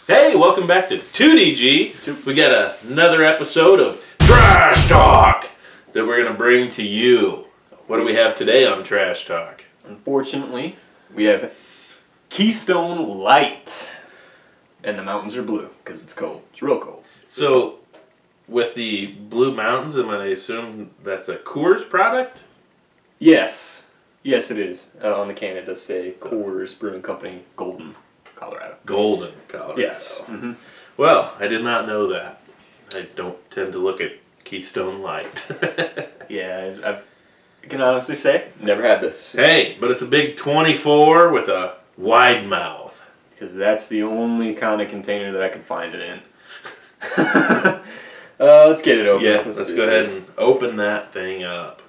Hey, welcome back to 2DG. We got another episode of Trash Talk that we're going to bring to you. What do we have today on Trash Talk? Unfortunately, we have Keystone Light. And the mountains are blue because it's cold. It's real cold. So, with the Blue Mountains, am I to assume that's a Coors product? Yes. Yes, it is. On the can it does say Coors Brewing Company, Golden, Colorado. Golden, Colorado. Yes. Mm-hmm. Well, I did not know that. I don't tend to look at Keystone Light. Yeah, I can honestly say, never had this. Hey, but it's a big 24 with a wide mouth. Because that's the only kind of container that I could find it in. Let's get it open. Yeah, let's go ahead and open that thing up.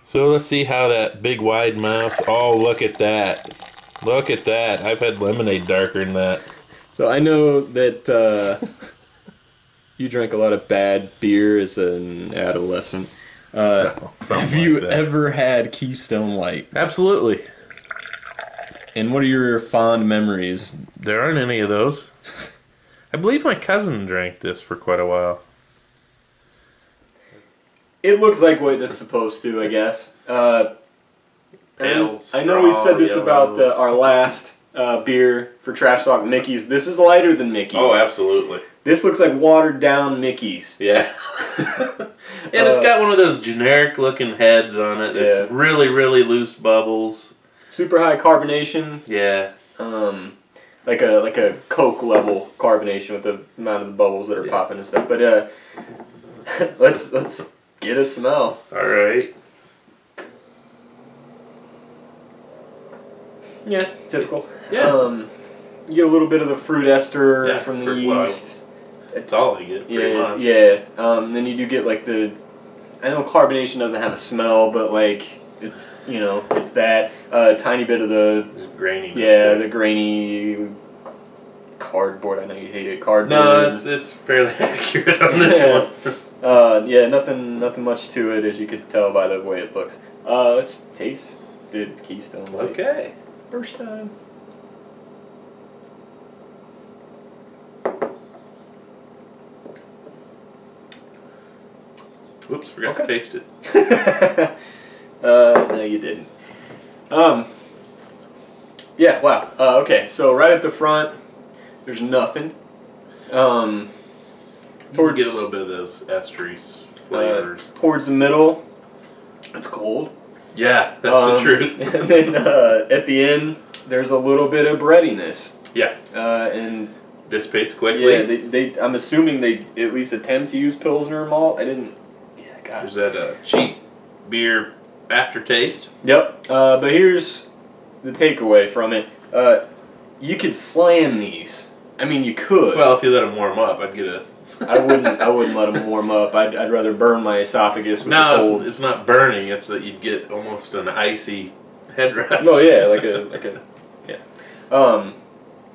So let's see how that big wide mouth, oh look at that. Look at that. I've had lemonade darker than that. So I know that you drank a lot of bad beer as an adolescent. Have you ever had Keystone Light? Absolutely. And what are your fond memories? There aren't any of those. I believe my cousin drank this for quite a while. It looks like what it's supposed to, I guess. Pale, I know we said this yellow. about our last beer for Trash Talk, Mickey's. This is lighter than Mickey's. Oh, absolutely. This looks like watered down Mickey's. Yeah. And it's got one of those generic looking heads on it. It's really, really loose bubbles. Super high carbonation. Yeah. Like a Coke level carbonation with the amount of the bubbles that are popping and stuff. But let's get a smell. All right. Yeah, typical. Yeah. You get a little bit of the fruit ester from the fruit yeast. That's all you get, pretty much. Yeah. Then you do get like I know carbonation doesn't have a smell, but like it's it's that tiny bit of the graininess. Yeah, the grainy cardboard. I know you hate it. Cardboard. No, it's fairly accurate on this one. Yeah, nothing much to it, as you could tell by the way it looks. Let's taste the Keystone Light. Okay. First time. Whoops, forgot to taste it. No, you didn't. Yeah, wow. Okay, so right at the front, there's nothing. You get a little bit of those estery flavors. Towards the middle, it's cold. Yeah, that's the truth. And then at the end, there's a little bit of breadiness. Yeah. And dissipates quickly. Yeah, I'm assuming they at least attempt to use Pilsner malt. I didn't. Yeah, God. There's that cheap beer aftertaste. Yep. But here's the takeaway from it. You could slam these. I mean, you could. Well, if you let them warm up, I'd get a. I wouldn't let them warm up. I'd rather burn my esophagus with the cold. No, it's not burning. It's that you'd get almost an icy head rush. Oh yeah, like a yeah.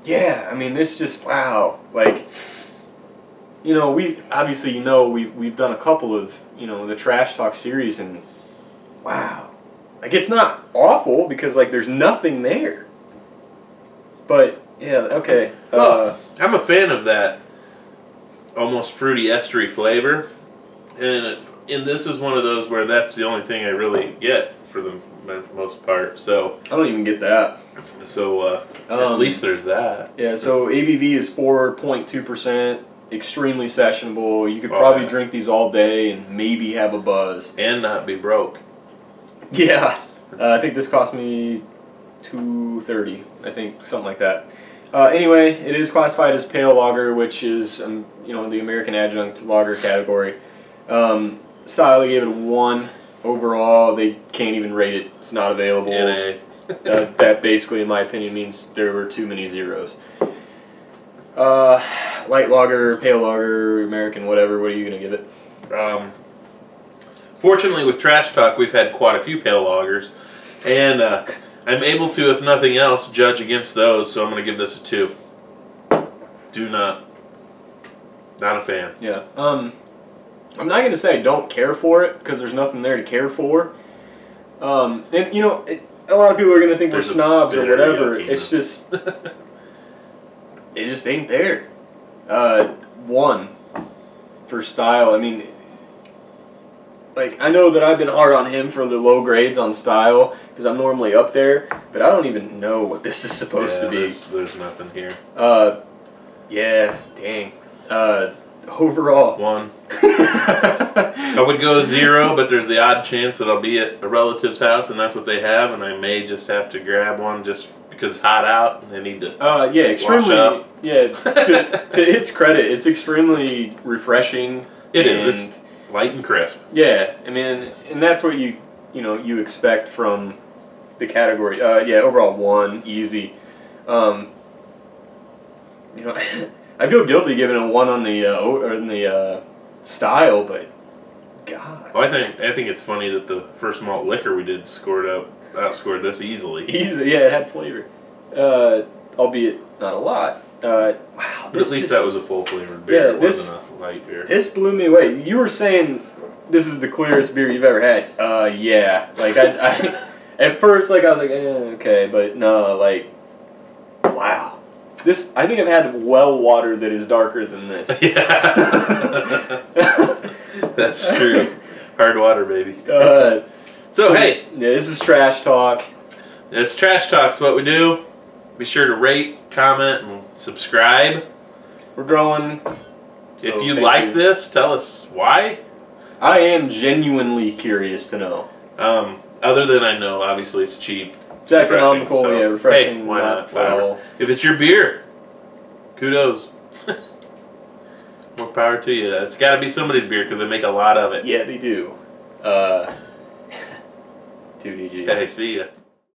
Yeah. I mean, this just wow. Like, we obviously we've done a couple of the Trash Talk series, and wow, like it's not awful because like there's nothing there. But yeah, okay. Well, I'm a fan of that almost fruity estery flavor, and this is one of those where that's the only thing I really get for the most part. So I don't even get that. So at least there's that. Yeah. So ABV is 4.2%. Extremely sessionable. You could probably drink these all day and maybe have a buzz and not be broke. Yeah. I think this cost me $2.30. I think something like that. Anyway, it is classified as pale lager, which is the American adjunct lager category. Style, they gave it a 1 overall. They can't even rate it. It's not available. NA. That basically, in my opinion, means there were too many zeros. Light lager, pale lager, American, whatever. What are you gonna give it? Fortunately, with Trash Talk, we've had quite a few pale lagers, and I'm able to, if nothing else, judge against those. So I'm going to give this a 2. Not a fan. Yeah. I'm not going to say I don't care for it because there's nothing there to care for. And a lot of people are gonna think we're There's a snobs or bitter whatever. yuckiness. It's just it just ain't there. One for style. I mean, like I know that I've been hard on him for the low grades on style because I'm normally up there, but I don't even know what this is supposed to be. There's nothing here. Yeah, dang. Overall, 1. I would go 0, but there's the odd chance that I'll be at a relative's house and that's what they have, and I may just have to grab one just because it's hot out and they need to. Yeah, extremely. Wash up. Yeah, to its credit, it's extremely refreshing. It is. It's light and crisp. Yeah, I mean, and that's what you expect from the category. Yeah, overall 1, easy. I feel guilty giving it 1 on the style, but God. Well, I think it's funny that the first malt liquor we did outscored this easily. Easy, yeah, it had flavor, albeit not a lot. Wow, But at least that was a full flavored beer. It wasn't a light beer. This blew me away. You were saying this is the clearest beer you've ever had. Yeah. Like I at first, like I was like, okay, but no, like, wow. This, I think I've had well water that is darker than this. Yeah. That's true. Hard water, baby. So hey. Yeah, this is Trash Talk. It's Trash Talk's what we do. Be sure to rate, comment, and subscribe. We're growing. If you like this, tell us why. I am genuinely curious to know. Other than I know, obviously it's cheap. It's economical, so, yeah, refreshing. Hey, why not? Well. If it's your beer, kudos. More power to you. It's got to be somebody's beer because they make a lot of it. Yeah, they do. 2DG. Hey, see ya.